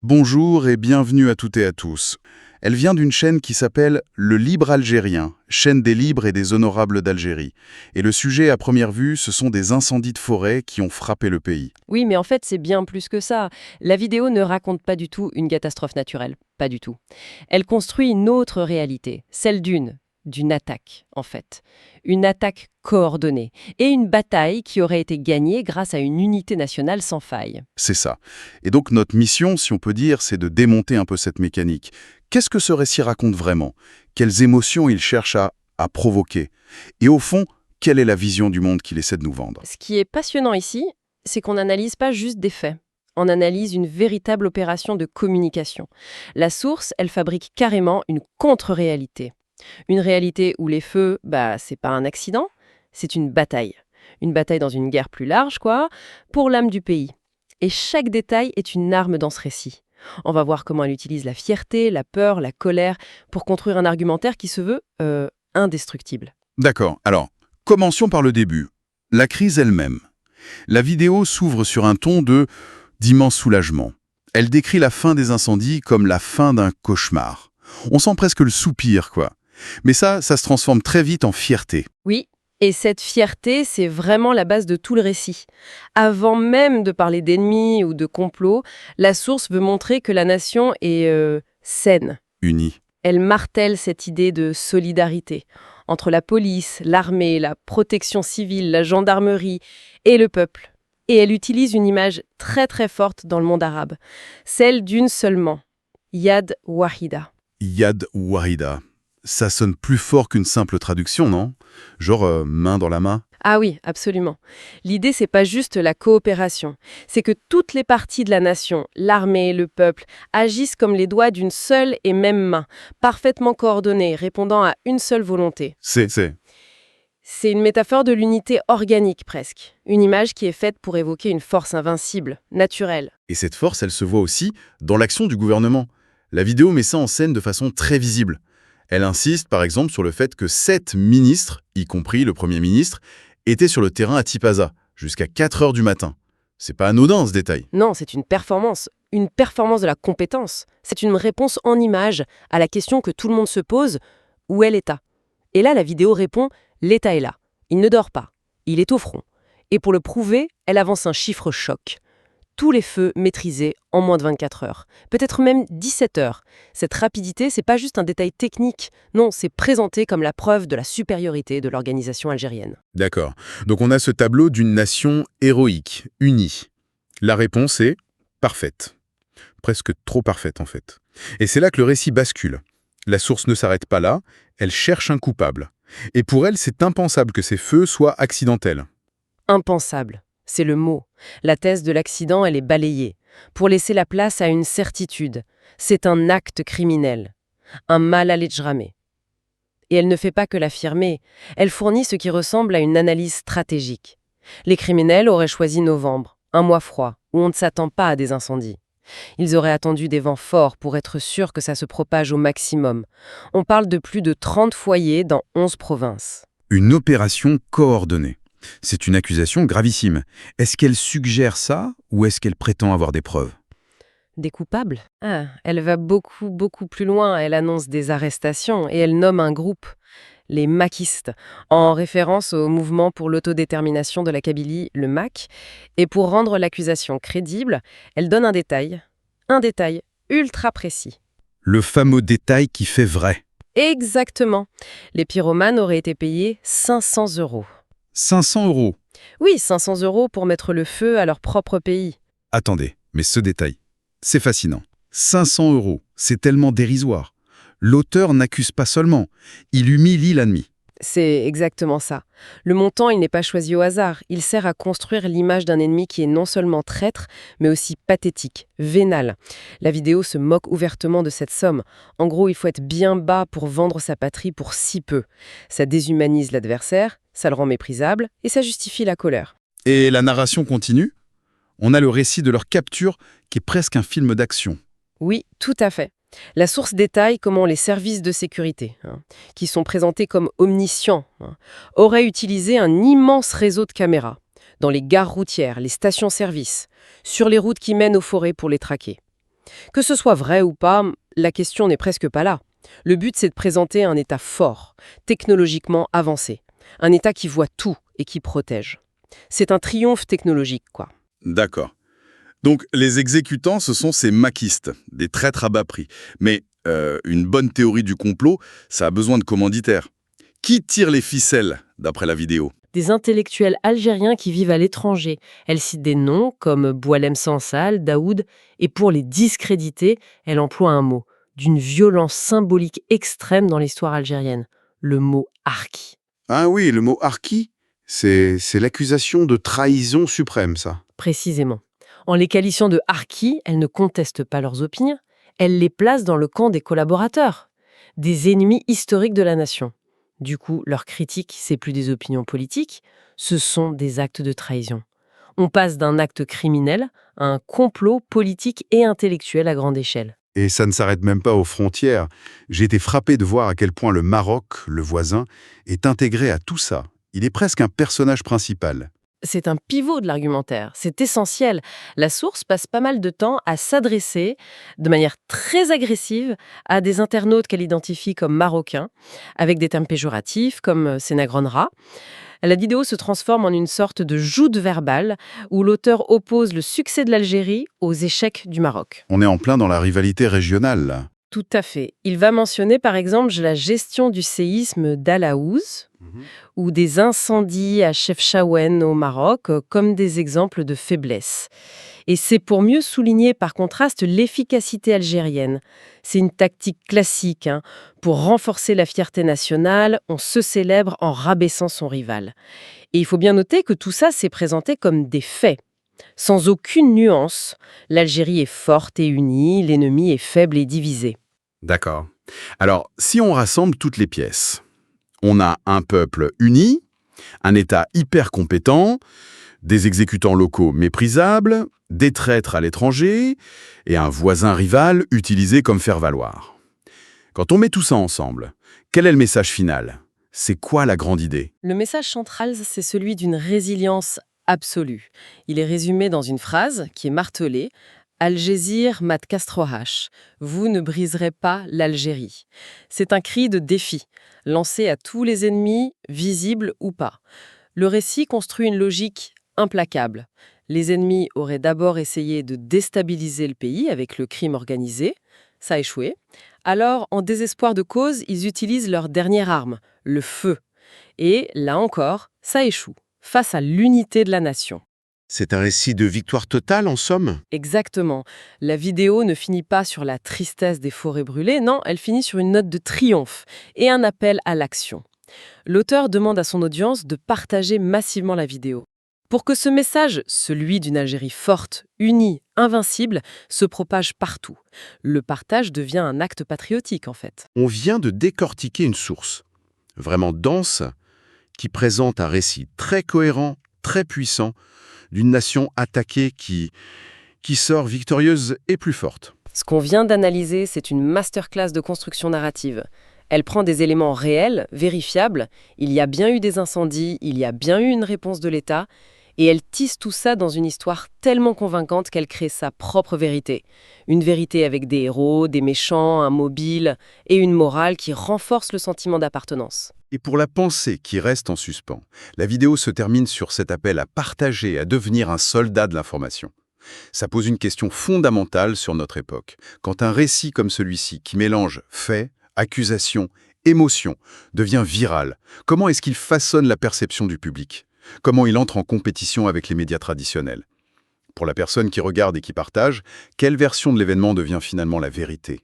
Bonjour et bienvenue à toutes et à tous. Elle vient d'une chaîne qui s'appelle Le Libre Algérien, chaîne des libres et des honorables d'Algérie. Et le sujet à première vue, ce sont des incendies de forêt qui ont frappé le pays. Oui, mais en fait, c'est bien plus que ça. La vidéo ne raconte pas du tout une catastrophe naturelle, pas du tout. Elle construit une autre réalité, celle d'une attaque, en fait. Une attaque coordonnée et une bataille qui aurait été gagnée grâce à une unité nationale sans faille. C'est ça. Et donc notre mission, si on peut dire, c'est de démonter un peu cette mécanique. Qu'est-ce que ce récit raconte vraiment? Quelles émotions il cherche à provoquer? Et au fond, quelle est la vision du monde qu'il essaie de nous vendre? Ce qui est passionnant ici, c'est qu'on n'analyse pas juste des faits. On analyse une véritable opération de communication. La source, elle fabrique carrément une contre-réalité. Une réalité où les feux, c'est pas un accident, c'est une bataille. Une bataille dans une guerre plus large, quoi, pour l'âme du pays. Et chaque détail est une arme dans ce récit. On va voir comment elle utilise la fierté, la peur, la colère pour construire un argumentaire qui se veut indestructible. D'accord. Alors, commencions par le début. La crise elle-même. La vidéo s'ouvre sur un ton d'immense soulagement. Elle décrit la fin des incendies comme la fin d'un cauchemar. On sent presque le soupir, quoi. Mais ça se transforme très vite en fierté. Oui, et cette fierté, c'est vraiment la base de tout le récit. Avant même de parler d'ennemis ou de complots, la source veut montrer que la nation est saine. Unis. Elle martèle cette idée de solidarité entre la police, l'armée, la protection civile, la gendarmerie et le peuple. Et elle utilise une image très très forte dans le monde arabe, celle d'une seulement, Yad Wahida. Yad Wahida. Ça sonne plus fort qu'une simple traduction, non? Genre main dans la main. Ah oui, absolument. L'idée, c'est pas juste la coopération, c'est que toutes les parties de la nation, l'armée, le peuple, agissent comme les doigts d'une seule et même main, parfaitement coordonnées, répondant à une seule volonté. C'est. C'est une métaphore de l'unité organique presque, une image qui est faite pour évoquer une force invincible, naturelle. Et cette force, elle se voit aussi dans l'action du gouvernement. La vidéo met ça en scène de façon très visible. Elle insiste par exemple sur le fait que 7 ministres, y compris le Premier ministre, étaient sur le terrain à Tipaza, jusqu'à 4 heures du matin. C'est pas anodin ce détail. Non, c'est une performance de la compétence. C'est une réponse en image à la question que tout le monde se pose, où est l'État? Et là, la vidéo répond, l'État est là. Il ne dort pas. Il est au front. Et pour le prouver, elle avance un chiffre choc. Tous les feux maîtrisés en moins de 24 heures. Peut-être même 17 heures. Cette rapidité, c'est pas juste un détail technique. Non, c'est présenté comme la preuve de la supériorité de l'organisation algérienne. D'accord. Donc on a ce tableau d'une nation héroïque, unie. La réponse est parfaite. Presque trop parfaite en fait. Et c'est là que le récit bascule. La source ne s'arrête pas là, elle cherche un coupable. Et pour elle, c'est impensable que ces feux soient accidentels. Impensable, c'est le mot. La thèse de l'accident, elle est balayée, pour laisser la place à une certitude. C'est un acte criminel, un mal al-ejramé. Et elle ne fait pas que l'affirmer, elle fournit ce qui ressemble à une analyse stratégique. Les criminels auraient choisi novembre, un mois froid, où on ne s'attend pas à des incendies. Ils auraient attendu des vents forts pour être sûrs que ça se propage au maximum. On parle de plus de 30 foyers dans 11 provinces. Une opération coordonnée. C'est une accusation gravissime. Est-ce qu'elle suggère ça ou est-ce qu'elle prétend avoir des preuves? Des coupables? Ah, elle va beaucoup, beaucoup plus loin. Elle annonce des arrestations et elle nomme un groupe, les maquistes, en référence au mouvement pour l'autodétermination de la Kabylie, le MAC. Et pour rendre l'accusation crédible, elle donne un détail ultra précis. Le fameux détail qui fait vrai. Exactement. Les pyromanes auraient été payés 500 €. 500 euros. Oui, 500 € pour mettre le feu à leur propre pays. Attendez, mais ce détail, c'est fascinant. 500 euros, c'est tellement dérisoire. L'auteur n'accuse pas seulement, il humilie l'ennemi. C'est exactement ça. Le montant, il n'est pas choisi au hasard. Il sert à construire l'image d'un ennemi qui est non seulement traître, mais aussi pathétique, vénal. La vidéo se moque ouvertement de cette somme. En gros, il faut être bien bas pour vendre sa patrie pour si peu. Ça déshumanise l'adversaire, ça le rend méprisable, et ça justifie la colère. Et la narration continue. On a le récit de leur capture qui est presque un film d'action. Oui, tout à fait. La source détaille comment les services de sécurité, qui sont présentés comme omniscients, auraient utilisé un immense réseau de caméras dans les gares routières, les stations-service, sur les routes qui mènent aux forêts pour les traquer. Que ce soit vrai ou pas, la question n'est presque pas là. Le but, c'est de présenter un État fort, technologiquement avancé. Un État qui voit tout et qui protège. C'est un triomphe technologique, quoi. D'accord. Donc, les exécutants, ce sont ces maquistes, des traîtres à bas prix. Mais une bonne théorie du complot, ça a besoin de commanditaires. Qui tire les ficelles, d'après la vidéo? Des intellectuels algériens qui vivent à l'étranger. Elle cite des noms comme Boualem Sansal, Daoud, et pour les discréditer, elle emploie un mot d'une violence symbolique extrême dans l'histoire algérienne, le mot harki. Ah oui, le mot harki, c'est l'accusation de trahison suprême, ça. Précisément. En les qualifiant de harkis, elle ne conteste pas leurs opinions, elle les place dans le camp des collaborateurs, des ennemis historiques de la nation. Du coup, leur critique, c'est plus des opinions politiques, ce sont des actes de trahison. On passe d'un acte criminel à un complot politique et intellectuel à grande échelle. Et ça ne s'arrête même pas aux frontières. J'ai été frappé de voir à quel point le Maroc, le voisin, est intégré à tout ça. Il est presque un personnage principal. C'est un pivot de l'argumentaire, c'est essentiel. La source passe pas mal de temps à s'adresser de manière très agressive à des internautes qu'elle identifie comme marocains, avec des termes péjoratifs comme Sénagronra. La vidéo se transforme en une sorte de joute verbale où l'auteur oppose le succès de l'Algérie aux échecs du Maroc. On est en plein dans la rivalité régionale, là. Tout à fait. Il va mentionner par exemple la gestion du séisme d'Alaouz ou des incendies à Chefchaouen au Maroc comme des exemples de faiblesse. Et c'est pour mieux souligner par contraste l'efficacité algérienne. C'est une tactique classique. Pour renforcer la fierté nationale, on se célèbre en rabaissant son rival. Et il faut bien noter que tout ça s'est présenté comme des faits. Sans aucune nuance, l'Algérie est forte et unie, l'ennemi est faible et divisé. D'accord. Alors, si on rassemble toutes les pièces, on a un peuple uni, un État hyper compétent, des exécutants locaux méprisables, des traîtres à l'étranger et un voisin rival utilisé comme faire-valoir. Quand on met tout ça ensemble, quel est le message final? C'est quoi la grande idée? Le message central, c'est celui d'une résilience absolue. Il est résumé dans une phrase qui est martelée « Algézir mat kastrohash » « Vous ne briserez pas l'Algérie ». C'est un cri de défi, lancé à tous les ennemis, visibles ou pas. Le récit construit une logique implacable. Les ennemis auraient d'abord essayé de déstabiliser le pays avec le crime organisé. Ça a échoué. Alors, en désespoir de cause, ils utilisent leur dernière arme, le feu. Et, là encore, ça échoue, face à l'unité de la nation. C'est un récit de victoire totale, en somme? Exactement. La vidéo ne finit pas sur la tristesse des forêts brûlées, non, elle finit sur une note de triomphe et un appel à l'action. L'auteur demande à son audience de partager massivement la vidéo. Pour que ce message, celui d'une Algérie forte, unie, invincible, se propage partout. Le partage devient un acte patriotique, en fait. On vient de décortiquer une source, vraiment dense, qui présente un récit très cohérent, très puissant, d'une nation attaquée qui sort victorieuse et plus forte. Ce qu'on vient d'analyser, c'est une masterclass de construction narrative. Elle prend des éléments réels, vérifiables. Il y a bien eu des incendies, il y a bien eu une réponse de l'État. Et elle tisse tout ça dans une histoire tellement convaincante qu'elle crée sa propre vérité. Une vérité avec des héros, des méchants, un mobile et une morale qui renforce le sentiment d'appartenance. Et pour la pensée qui reste en suspens, la vidéo se termine sur cet appel à partager, à devenir un soldat de l'information. Ça pose une question fondamentale sur notre époque. Quand un récit comme celui-ci, qui mélange faits, accusations, émotions, devient viral, comment est-ce qu'il façonne la perception du public ? Comment il entre en compétition avec les médias traditionnels? Pour la personne qui regarde et qui partage, quelle version de l'événement devient finalement la vérité?